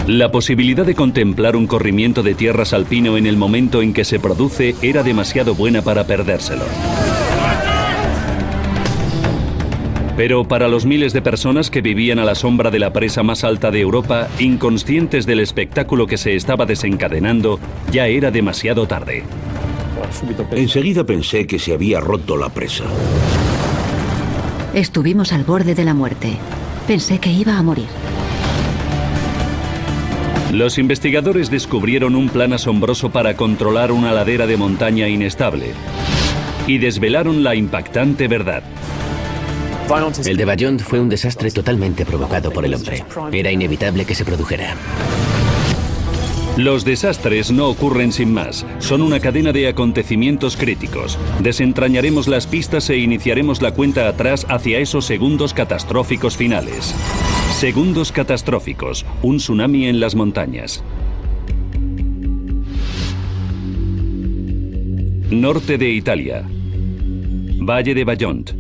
La posibilidad de contemplar un corrimiento de tierras alpino en el momento en que se produce era demasiado buena para perdérselo. Pero para los miles de personas que vivían a la sombra de la presa más alta de Europa, inconscientes del espectáculo que se estaba desencadenando, ya era demasiado tarde. Enseguida pensé que se había roto la presa. Estuvimos al borde de la muerte. Pensé que iba a morir. Los investigadores descubrieron un plan asombroso para controlar una ladera de montaña inestable y desvelaron la impactante verdad. El de Bajont fue un desastre totalmente provocado por el hombre. Era inevitable que se produjera. Los desastres no ocurren sin más, son una cadena de acontecimientos críticos. Desentrañaremos las pistas e iniciaremos la cuenta atrás hacia esos segundos catastróficos finales. Segundos catastróficos, un tsunami en las montañas. Norte de Italia. Valle de Bajont.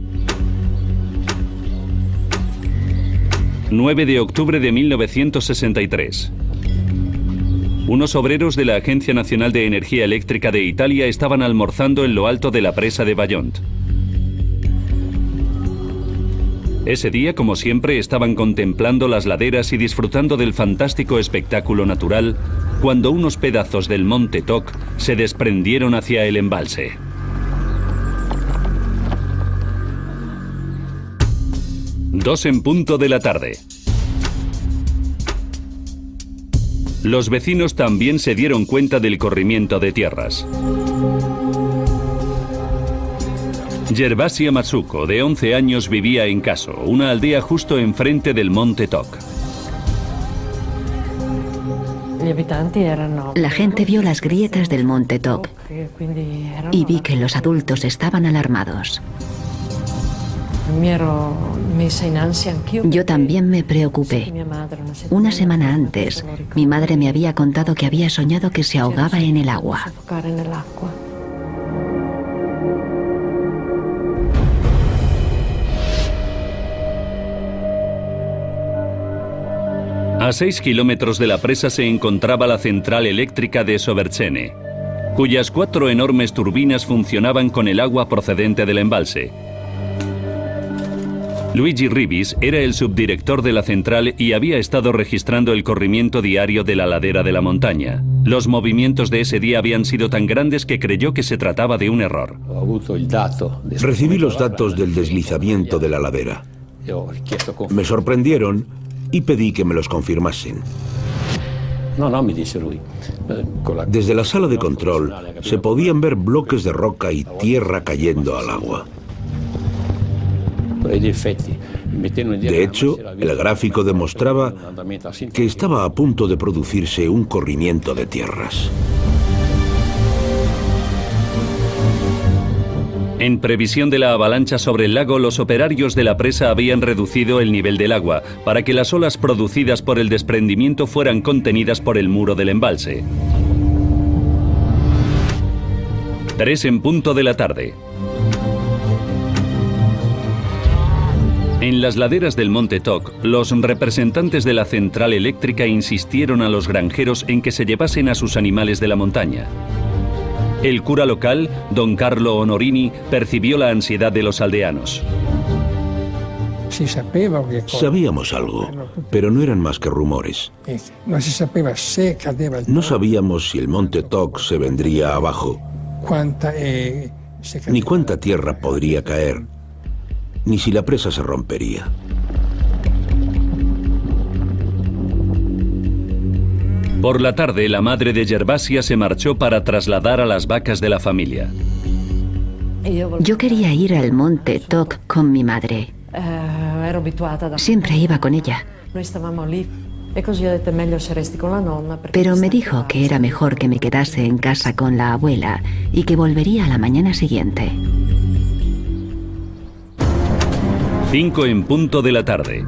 9 de octubre de 1963. Unos obreros de la Agencia Nacional de Energía Eléctrica de Italia estaban almorzando en lo alto de la presa de Bajont. Ese día, como siempre, estaban contemplando las laderas y disfrutando del fantástico espectáculo natural cuando unos pedazos del monte Toc se desprendieron hacia el embalse. Dos en punto de la tarde. Los vecinos también se dieron cuenta del corrimiento de tierras. Gervasia Matsuko, de 11 años, vivía en Caso, una aldea justo enfrente del monte Toc. La gente vio las grietas del monte Toc y vi que los adultos estaban alarmados. Yo también me preocupé. Una semana antes, mi madre me había contado que había soñado que se ahogaba en el agua. A 6 kilómetros de la presa se encontraba la central eléctrica de Sobercene, cuyas 4 enormes turbinas funcionaban con el agua procedente del embalse. Luigi Ribis era el subdirector de la central y había estado registrando el corrimiento diario de la ladera de la montaña. Los movimientos de ese día habían sido tan grandes que creyó que se trataba de un error. Recibí los datos del deslizamiento de la ladera. Me sorprendieron y pedí que me los confirmasen. Desde la sala de control se podían ver bloques de roca y tierra cayendo al agua. De hecho, el gráfico demostraba que estaba a punto de producirse un corrimiento de tierras. En previsión de la avalancha sobre el lago, los operarios de la presa habían reducido el nivel del agua para que las olas producidas por el desprendimiento fueran contenidas por el muro del embalse. 3 en punto de la tarde. En las laderas del monte Toc, los representantes de la central eléctrica insistieron a los granjeros en que se llevasen a sus animales de la montaña. El cura local, don Carlo Honorini, percibió la ansiedad de los aldeanos. Sabíamos algo, pero no eran más que rumores. No sabíamos si el monte Toc se vendría abajo, ni cuánta tierra podría caer, ni si la presa se rompería. Por la tarde, la madre de Gervasia se marchó para trasladar a las vacas de la familia. Yo quería ir al monte Toc con mi madre. Siempre iba con ella. Pero me dijo que era mejor que me quedase en casa con la abuela y que volvería a la mañana siguiente. 5 en punto de la tarde.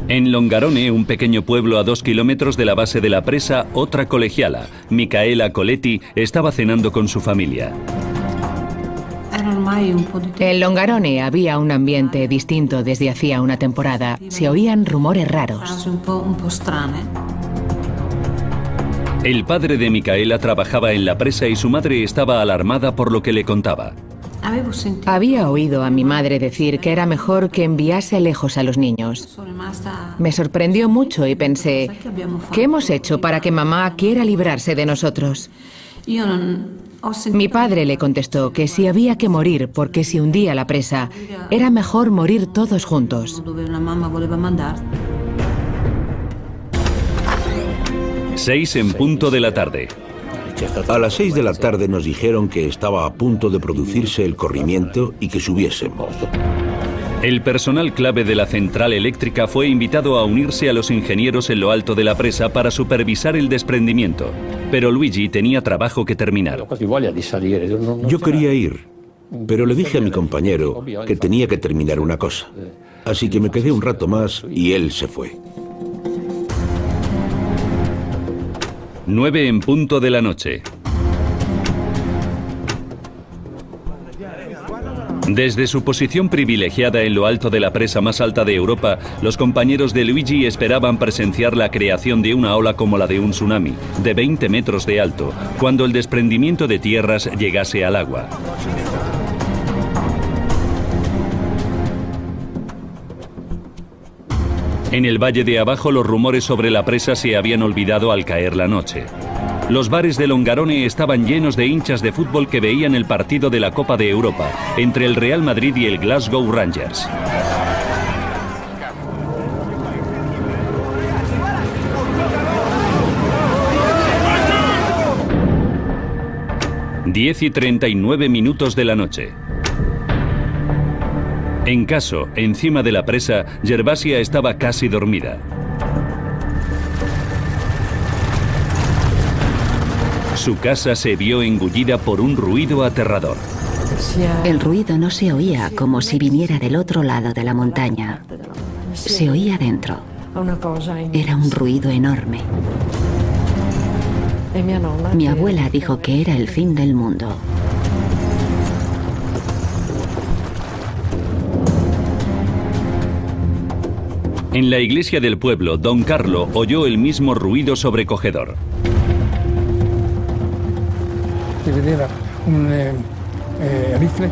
En Longarone, un pequeño pueblo a 2 kilómetros de la base de la presa, otra colegiala, Micaela Coletti, estaba cenando con su familia. En Longarone había un ambiente distinto desde hacía una temporada. Se oían rumores raros. El padre de Micaela trabajaba en la presa y su madre estaba alarmada por lo que le contaba. Había oído a mi madre decir que era mejor que enviase lejos a los niños. Me sorprendió mucho y pensé, ¿qué hemos hecho para que mamá quiera librarse de nosotros? Mi padre le contestó que si había que morir porque se hundía la presa, era mejor morir todos juntos. 6 en punto de la tarde. A las 6 de la tarde nos dijeron que estaba a punto de producirse el corrimiento y que subiésemos. El personal clave de la central eléctrica fue invitado a unirse a los ingenieros en lo alto de la presa para supervisar el desprendimiento. Pero Luigi tenía trabajo que terminar. Yo quería ir, pero le dije a mi compañero que tenía que terminar una cosa. Así que me quedé un rato más y él se fue. 9 en punto de la noche. Desde su posición privilegiada en lo alto de la presa más alta de Europa, los compañeros de Luigi esperaban presenciar la creación de una ola como la de un tsunami, de 20 metros de alto, cuando el desprendimiento de tierras llegase al agua. En el valle de abajo los rumores sobre la presa se habían olvidado al caer la noche. Los bares de Longarone estaban llenos de hinchas de fútbol que veían el partido de la Copa de Europa entre el Real Madrid y el Glasgow Rangers. Diez y 39 minutos de la noche. En Caso, encima de la presa, Gervasia estaba casi dormida. Su casa se vio engullida por un ruido aterrador. El ruido no se oía como si viniera del otro lado de la montaña. Se oía dentro. Era un ruido enorme. Mi abuela dijo que era el fin del mundo. En la iglesia del pueblo, Don Carlo oyó el mismo ruido sobrecogedor.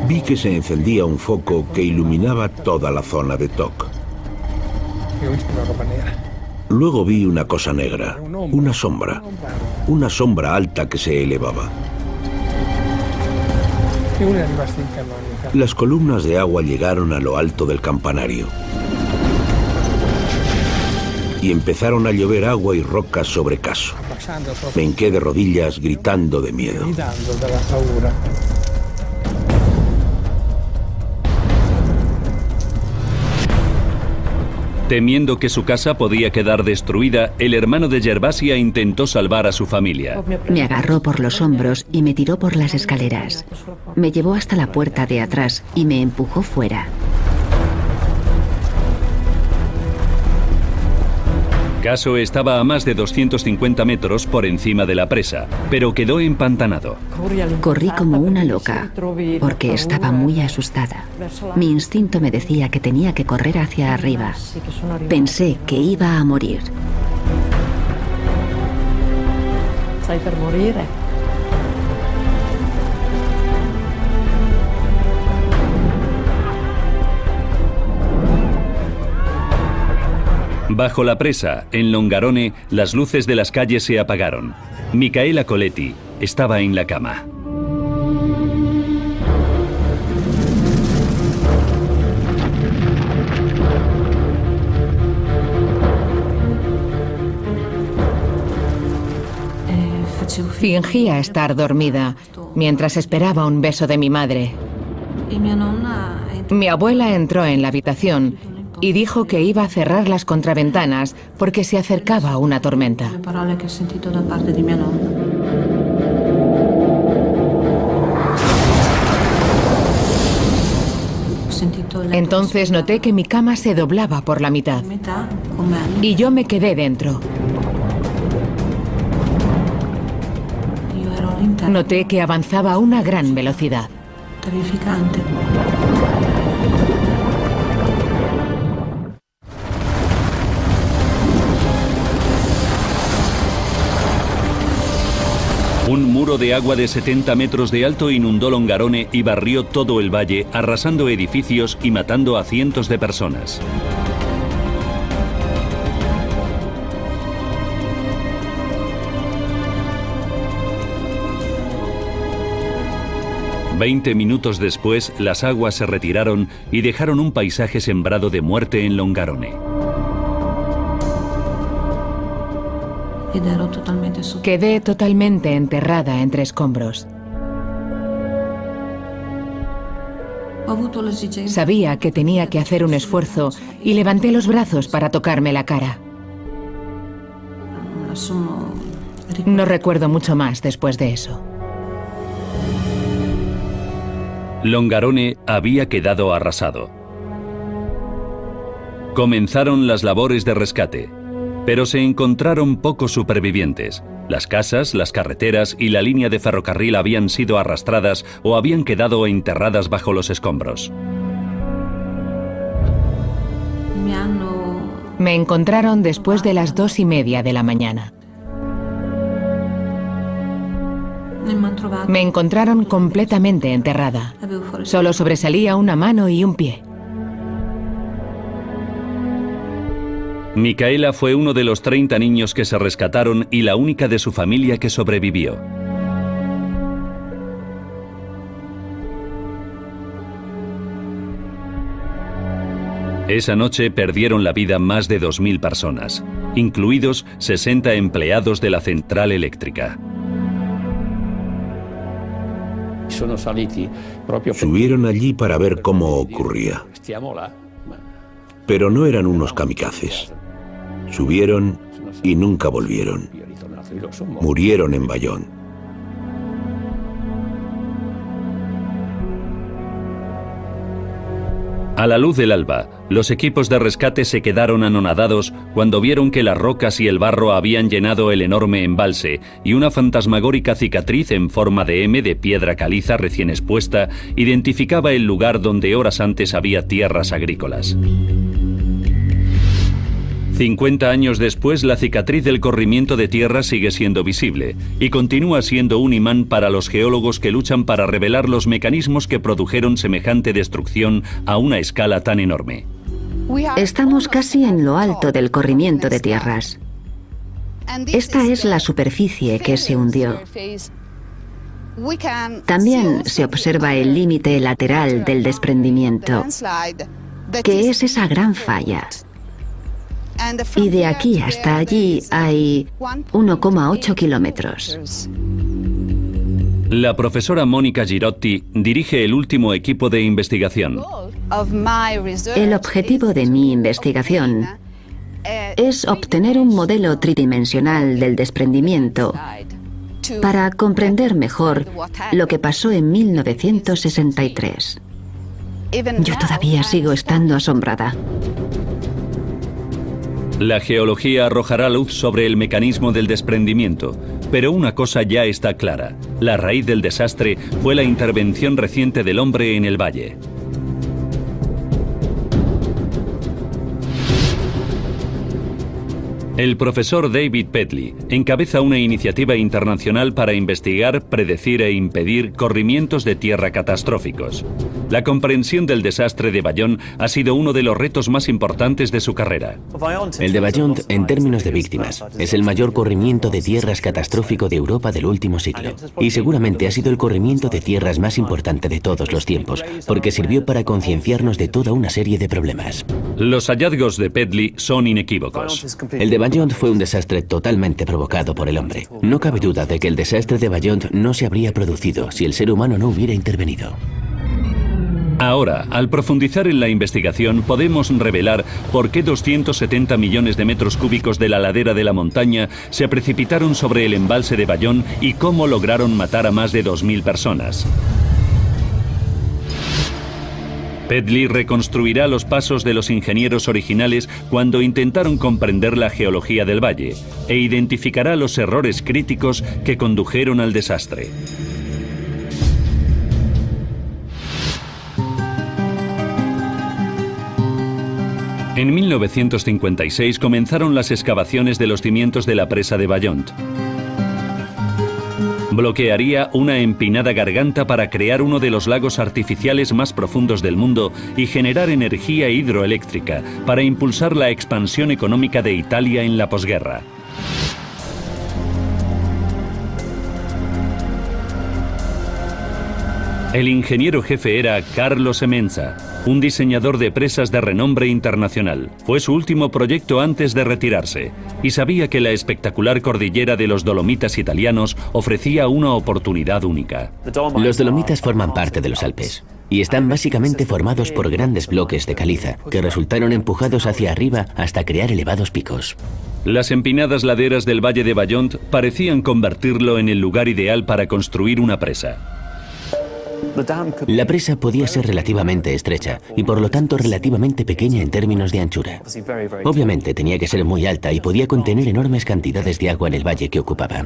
Vi que se encendía un foco que iluminaba toda la zona de Toc. Luego vi una cosa negra, una sombra alta que se elevaba. Las columnas de agua llegaron a lo alto del campanario. Y empezaron a llover agua y rocas sobre Caso. Me hinqué de rodillas gritando de miedo. Temiendo que su casa podía quedar destruida, el hermano de Gervasia intentó salvar a su familia. Me agarró por los hombros y me tiró por las escaleras. Me llevó hasta la puerta de atrás y me empujó fuera. Caso estaba a más de 250 metros por encima de la presa, pero quedó empantanado. Corrí como una loca, porque estaba muy asustada. Mi instinto me decía que tenía que correr hacia arriba. Pensé que iba a morir. Stai per morire. Bajo la presa, en Longarone, las luces de las calles se apagaron. Micaela Coletti estaba en la cama. Fingía estar dormida mientras esperaba un beso de mi madre. Mi abuela entró en la habitación y dijo que iba a cerrar las contraventanas porque se acercaba una tormenta. Entonces noté que mi cama se doblaba por la mitad y yo me quedé dentro. Noté que avanzaba a una gran velocidad. Terrificante. Un muro de agua de 70 metros de alto inundó Longarone y barrió todo el valle, arrasando edificios y matando a cientos de personas. Veinte minutos después, las aguas se retiraron y dejaron un paisaje sembrado de muerte en Longarone. Quedé totalmente enterrada entre escombros. Sabía que tenía que hacer un esfuerzo y levanté los brazos para tocarme la cara. No recuerdo mucho más después de eso. Longarone había quedado arrasado. Comenzaron las labores de rescate, pero se encontraron pocos supervivientes. Las casas, las carreteras y la línea de ferrocarril habían sido arrastradas o habían quedado enterradas bajo los escombros. Me encontraron después de las 2:30 de la mañana. Me encontraron completamente enterrada. Solo sobresalía una mano y un pie. Micaela fue uno de los 30 niños que se rescataron y la única de su familia que sobrevivió. Esa noche perdieron la vida más de 2000 personas, incluidos 60 empleados de la central eléctrica. Subieron allí para ver cómo ocurría. Pero no eran unos kamikazes. Subieron y nunca volvieron. Murieron en Bayonne. A la luz del alba, los equipos de rescate se quedaron anonadados cuando vieron que las rocas y el barro habían llenado el enorme embalse y una fantasmagórica cicatriz en forma de M de piedra caliza recién expuesta identificaba el lugar donde horas antes había tierras agrícolas. 50 años después, la cicatriz del corrimiento de tierra sigue siendo visible y continúa siendo un imán para los geólogos que luchan para revelar los mecanismos que produjeron semejante destrucción a una escala tan enorme. Estamos casi en lo alto del corrimiento de tierras. Esta es la superficie que se hundió. También se observa el límite lateral del desprendimiento, que es esa gran falla. Y de aquí hasta allí hay 1,8 kilómetros. La profesora Mónica Girotti dirige el último equipo de investigación. El objetivo de mi investigación es obtener un modelo tridimensional del desprendimiento para comprender mejor lo que pasó en 1963. Yo todavía sigo estando asombrada. La geología arrojará luz sobre el mecanismo del desprendimiento, pero una cosa ya está clara: la raíz del desastre fue la intervención reciente del hombre en el valle. El profesor David Pedley encabeza una iniciativa internacional para investigar, predecir e impedir corrimientos de tierra catastróficos. La comprensión del desastre de Bayonne ha sido uno de los retos más importantes de su carrera. El de Bayonne, en términos de víctimas, es el mayor corrimiento de tierras catastrófico de Europa del último siglo. Y seguramente ha sido el corrimiento de tierras más importante de todos los tiempos, porque sirvió para concienciarnos de toda una serie de problemas. Los hallazgos de Pedley son inequívocos. El de Bayonne fue un desastre totalmente provocado por el hombre. No cabe duda de que el desastre de Bayonne no se habría producido si el ser humano no hubiera intervenido. Ahora, al profundizar en la investigación, podemos revelar por qué 270 millones de metros cúbicos de la ladera de la montaña se precipitaron sobre el embalse de Bayonne y cómo lograron matar a más de 2000 personas. Pedley reconstruirá los pasos de los ingenieros originales cuando intentaron comprender la geología del valle e identificará los errores críticos que condujeron al desastre. En 1956 comenzaron las excavaciones de los cimientos de la presa de Ballont. Bloquearía una empinada garganta para crear uno de los lagos artificiales más profundos del mundo y generar energía hidroeléctrica para impulsar la expansión económica de Italia en la posguerra. El ingeniero jefe era Carlo Semenza, un diseñador de presas de renombre internacional. Fue su último proyecto antes de retirarse y sabía que la espectacular cordillera de los Dolomitas italianos ofrecía una oportunidad única. Los Dolomitas forman parte de los Alpes y están básicamente formados por grandes bloques de caliza que resultaron empujados hacia arriba hasta crear elevados picos. Las empinadas laderas del Valle de Ballont parecían convertirlo en el lugar ideal para construir una presa. La presa podía ser relativamente estrecha y por lo tanto relativamente pequeña en términos de anchura. Obviamente tenía que ser muy alta y podía contener enormes cantidades de agua en el valle que ocupaba.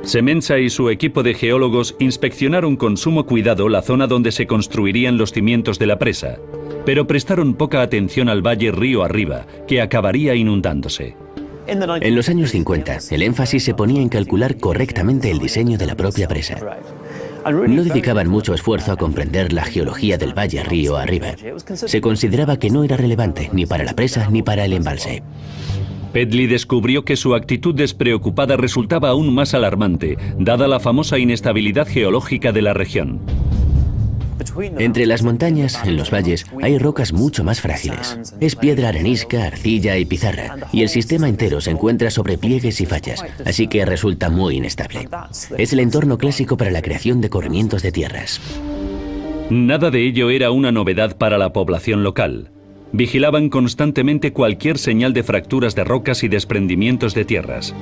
Semenza y su equipo de geólogos inspeccionaron con sumo cuidado la zona donde se construirían los cimientos de la presa, pero prestaron poca atención al valle río arriba, que acabaría inundándose. En los años 50, el énfasis se ponía en calcular correctamente el diseño de la propia presa. No dedicaban mucho esfuerzo a comprender la geología del valle río arriba. Se consideraba que no era relevante ni para la presa ni para el embalse. Pedley descubrió que su actitud despreocupada resultaba aún más alarmante, dada la famosa inestabilidad geológica de la región. Entre las montañas, en los valles, hay rocas mucho más frágiles. Es piedra arenisca, arcilla y pizarra, y el sistema entero se encuentra sobre pliegues y fallas, así que resulta muy inestable. Es el entorno clásico para la creación de corrimientos de tierras. Nada de ello era una novedad para la población local. Vigilaban constantemente cualquier señal de fracturas de rocas y desprendimientos de tierras.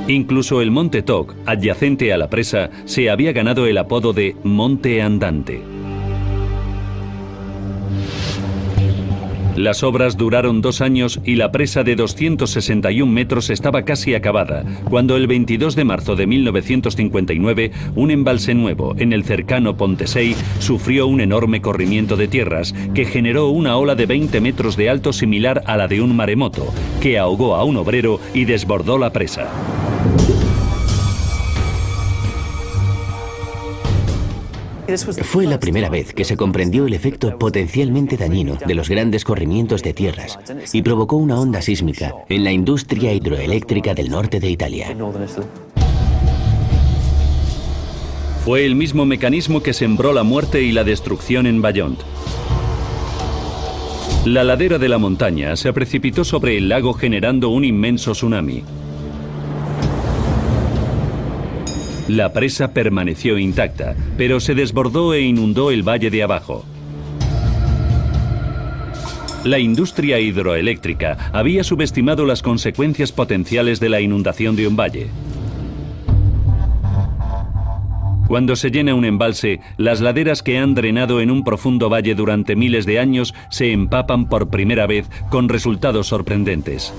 Incluso el Monte Toc, adyacente a la presa, se había ganado el apodo de Monte Andante. Las obras duraron 2 años y la presa de 261 metros estaba casi acabada, cuando el 22 de marzo de 1959, un embalse nuevo en el cercano Pontesei sufrió un enorme corrimiento de tierras que generó una ola de 20 metros de alto similar a la de un maremoto, que ahogó a un obrero y desbordó la presa. Fue la primera vez que se comprendió el efecto potencialmente dañino de los grandes corrimientos de tierras y provocó una onda sísmica en la industria hidroeléctrica del norte de Italia. Fue el mismo mecanismo que sembró la muerte y la destrucción en Ballont. La ladera de la montaña se precipitó sobre el lago generando un inmenso tsunami. La presa permaneció intacta, pero se desbordó e inundó el valle de abajo. La industria hidroeléctrica había subestimado las consecuencias potenciales de la inundación de un valle. Cuando se llena un embalse, las laderas que han drenado en un profundo valle durante miles de años se empapan por primera vez con resultados sorprendentes.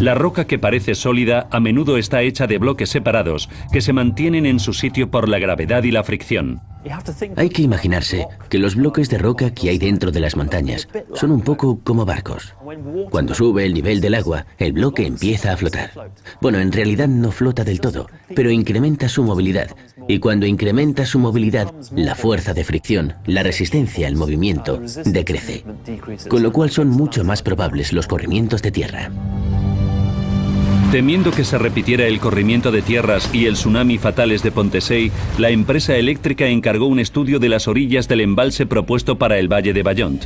La roca que parece sólida a menudo está hecha de bloques separados que se mantienen en su sitio por la gravedad y la fricción. Hay que imaginarse que los bloques de roca que hay dentro de las montañas son un poco como barcos. Cuando sube el nivel del agua, el bloque empieza a flotar. Bueno, en realidad no flota del todo, pero incrementa su movilidad. Y cuando incrementa su movilidad, la fuerza de fricción, la resistencia al movimiento, decrece. Con lo cual son mucho más probables los corrimientos de tierra. Temiendo que se repitiera el corrimiento de tierras y el tsunami fatales de Pontesei, la empresa eléctrica encargó un estudio de las orillas del embalse propuesto para el Valle de Ballont.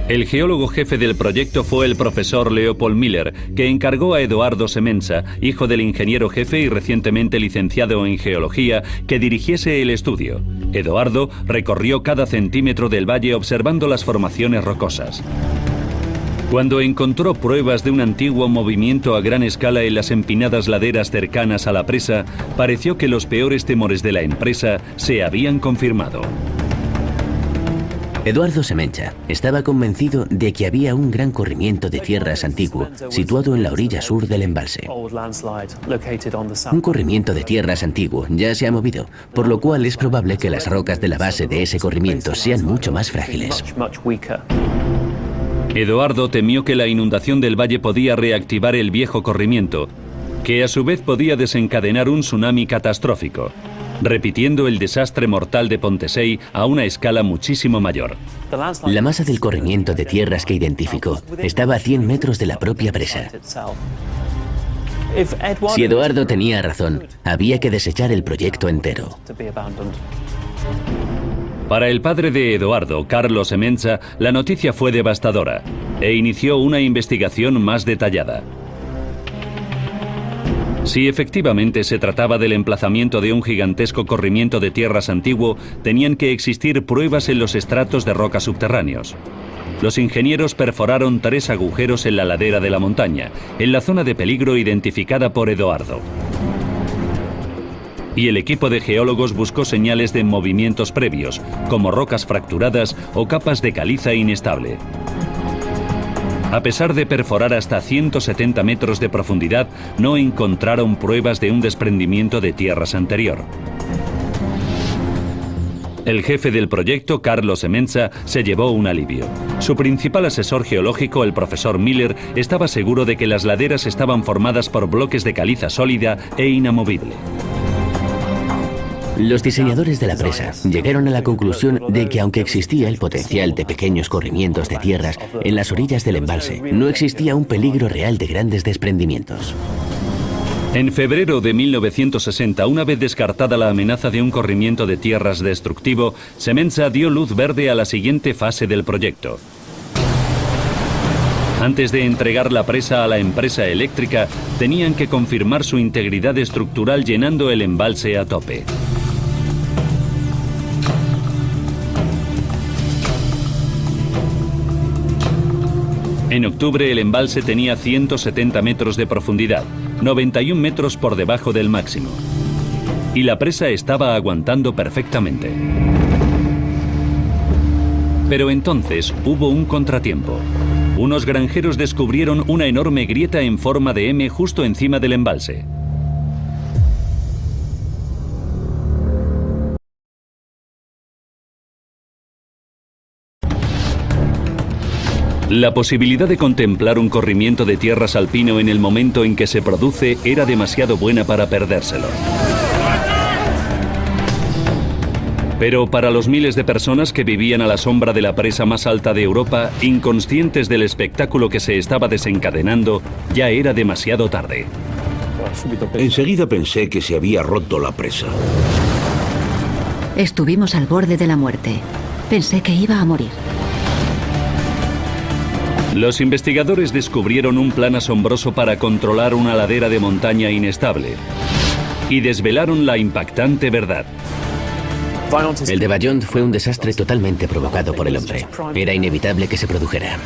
El geólogo jefe del proyecto fue el profesor Leopold Miller, que encargó a Edoardo Semenza, hijo del ingeniero jefe y recientemente licenciado en geología, que dirigiese el estudio. Edoardo recorrió cada centímetro del valle observando las formaciones rocosas. Cuando encontró pruebas de un antiguo movimiento a gran escala en las empinadas laderas cercanas a la presa, pareció que los peores temores de la empresa se habían confirmado. Edoardo Semenza estaba convencido de que había un gran corrimiento de tierras antiguo situado en la orilla sur del embalse. Un corrimiento de tierras antiguo ya se ha movido, por lo cual es probable que las rocas de la base de ese corrimiento sean mucho más frágiles. Edoardo temió que la inundación del valle podía reactivar el viejo corrimiento, que a su vez podía desencadenar un tsunami catastrófico, repitiendo el desastre mortal de Pontesey a una escala muchísimo mayor. La masa del corrimiento de tierras que identificó estaba a 100 metros de la propia presa. Si Edoardo tenía razón, había que desechar el proyecto entero. Para el padre de Edoardo, Carlo Semenza, la noticia fue devastadora e inició una investigación más detallada. Si efectivamente se trataba del emplazamiento de un gigantesco corrimiento de tierras antiguo, tenían que existir pruebas en los estratos de roca subterráneos. Los ingenieros perforaron 3 agujeros en la ladera de la montaña, en la zona de peligro identificada por Edoardo. Y el equipo de geólogos buscó señales de movimientos previos, como rocas fracturadas o capas de caliza inestable. A pesar de perforar hasta 170 metros de profundidad, no encontraron pruebas de un desprendimiento de tierras anterior. El jefe del proyecto, Carlo Semenza, se llevó un alivio. Su principal asesor geológico, el profesor Miller, estaba seguro de que las laderas estaban formadas por bloques de caliza sólida e inamovible. Los diseñadores de la presa llegaron a la conclusión de que aunque existía el potencial de pequeños corrimientos de tierras en las orillas del embalse, no existía un peligro real de grandes desprendimientos. En febrero de 1960, una vez descartada la amenaza de un corrimiento de tierras destructivo, Semenza dio luz verde a la siguiente fase del proyecto. Antes de entregar la presa a la empresa eléctrica, tenían que confirmar su integridad estructural llenando el embalse a tope. En octubre el embalse tenía 170 metros de profundidad, 91 metros por debajo del máximo. Y la presa estaba aguantando perfectamente. Pero entonces hubo un contratiempo. Unos granjeros descubrieron una enorme grieta en forma de M justo encima del embalse. La posibilidad de contemplar un corrimiento de tierras alpino en el momento en que se produce era demasiado buena para perdérselo. Pero para los miles de personas que vivían a la sombra de la presa más alta de Europa, inconscientes del espectáculo que se estaba desencadenando, ya era demasiado tarde. Enseguida pensé que se había roto la presa. Estuvimos al borde de la muerte. Pensé que iba a morir. Los investigadores descubrieron un plan asombroso para controlar una ladera de montaña inestable y desvelaron la impactante verdad. El de Bajont fue un desastre totalmente provocado por el hombre. Era inevitable que se produjera.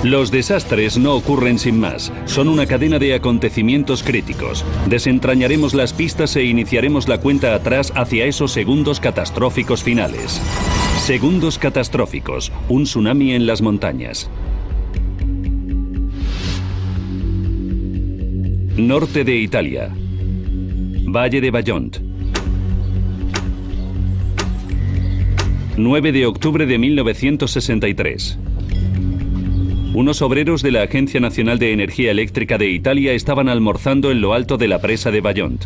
Los desastres no ocurren sin más, son una cadena de acontecimientos críticos. Desentrañaremos las pistas e iniciaremos la cuenta atrás hacia esos segundos catastróficos finales. Segundos catastróficos, un tsunami en las montañas. Norte de Italia. Valle de Bajont. 9 de octubre de 1963. Unos obreros de la Agencia Nacional de Energía Eléctrica de Italia estaban almorzando en lo alto de la presa de Bajont.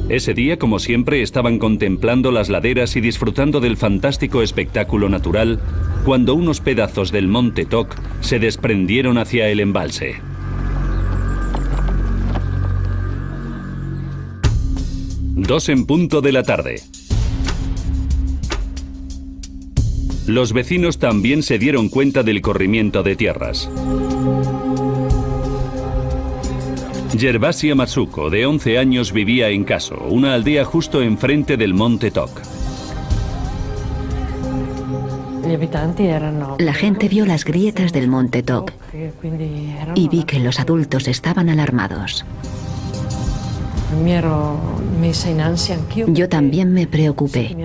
Ese día, como siempre, estaban contemplando las laderas y disfrutando del fantástico espectáculo natural cuando unos pedazos del monte Toc se desprendieron hacia el embalse. Dos en punto de la tarde. Los vecinos también se dieron cuenta del corrimiento de tierras. Gervasia Matsuko, de 11 años, vivía en Caso, una aldea justo enfrente del monte Toc. La gente vio las grietas del monte Toc y vi que los adultos estaban alarmados. Yo también me preocupé.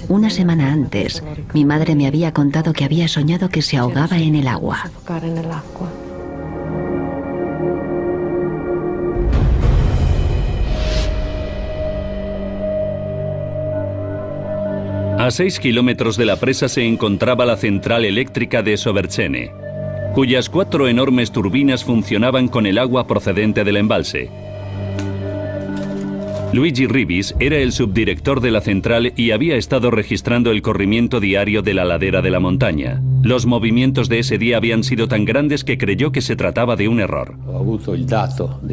Una semana antes, mi madre me había contado que había soñado que se ahogaba en el agua. A 6 kilómetros de la presa se encontraba la central eléctrica de Sobercene, cuyas 4 enormes turbinas funcionaban con el agua procedente del embalse. Luigi Ribis era el subdirector de la central y había estado registrando el corrimiento diario de la ladera de la montaña. Los movimientos de ese día habían sido tan grandes que creyó que se trataba de un error.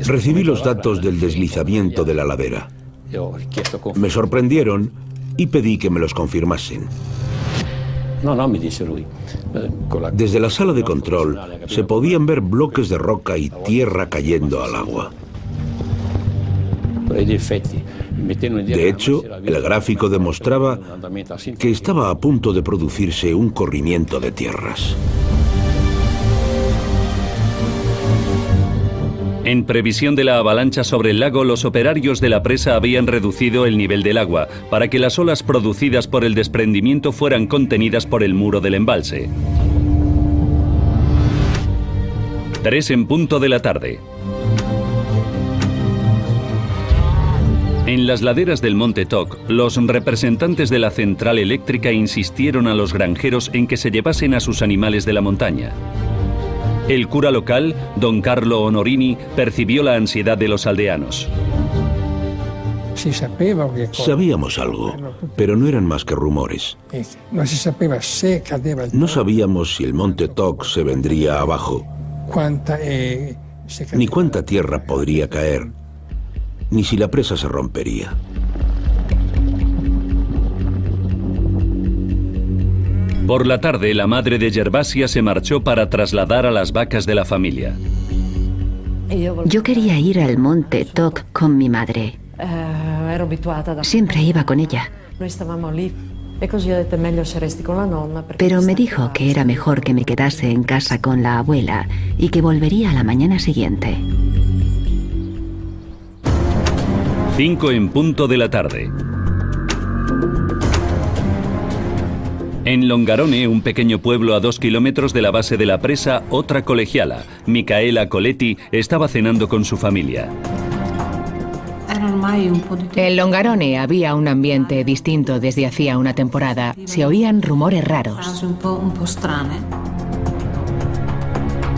Recibí los datos del deslizamiento de la ladera. Me sorprendieron y pedí que me los confirmasen. Desde la sala de control se podían ver bloques de roca y tierra cayendo al agua. De hecho, el gráfico demostraba que estaba a punto de producirse un corrimiento de tierras. En previsión de la avalancha sobre el lago, los operarios de la presa habían reducido el nivel del agua para que las olas producidas por el desprendimiento fueran contenidas por el muro del embalse. 3 en punto de la tarde. En las laderas del Monte Toc, los representantes de la central eléctrica insistieron a los granjeros en que se llevasen a sus animales de la montaña. El cura local, don Carlo Honorini, percibió la ansiedad de los aldeanos. Sabíamos algo, pero no eran más que rumores. No sabíamos si el Monte Toc se vendría abajo, ni cuánta tierra podría caer, ni si la presa se rompería. Por la tarde, la madre de Gervasia se marchó para trasladar a las vacas de la familia. Yo quería ir al Monte Toc con mi madre. Siempre iba con ella. Pero me dijo que era mejor que me quedase en casa con la abuela y que volvería a la mañana siguiente. 5 en punto de la tarde. En Longarone, un pequeño pueblo a 2 kilómetros de la base de la presa, otra colegiala, Micaela Coletti, estaba cenando con su familia. En Longarone había un ambiente distinto desde hacía una temporada. Se oían rumores raros.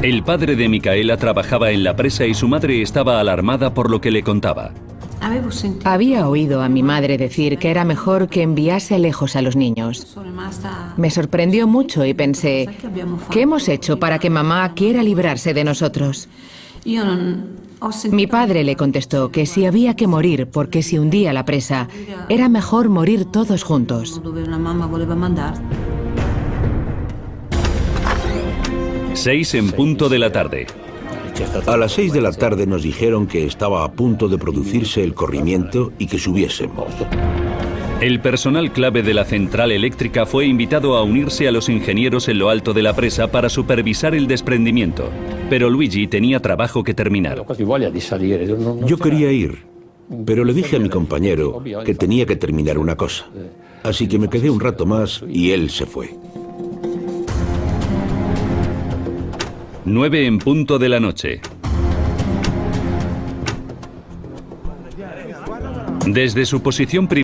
El padre de Micaela trabajaba en la presa y su madre estaba alarmada por lo que le contaba. Había oído a mi madre decir que era mejor que enviase lejos a los niños. Me sorprendió mucho y pensé, ¿qué hemos hecho para que mamá quiera librarse de nosotros? Mi padre le contestó que si había que morir porque se hundía la presa, era mejor morir todos juntos. 6 en punto de la tarde. A las 6 de la tarde nos dijeron que estaba a punto de producirse el corrimiento y que subiésemos. El personal clave de la central eléctrica fue invitado a unirse a los ingenieros en lo alto de la presa para supervisar el desprendimiento. Pero Luigi tenía trabajo que terminar. Yo quería ir, pero le dije a mi compañero que tenía que terminar una cosa. Así que me quedé un rato más y él se fue. 9 en punto de la noche. Desde su posición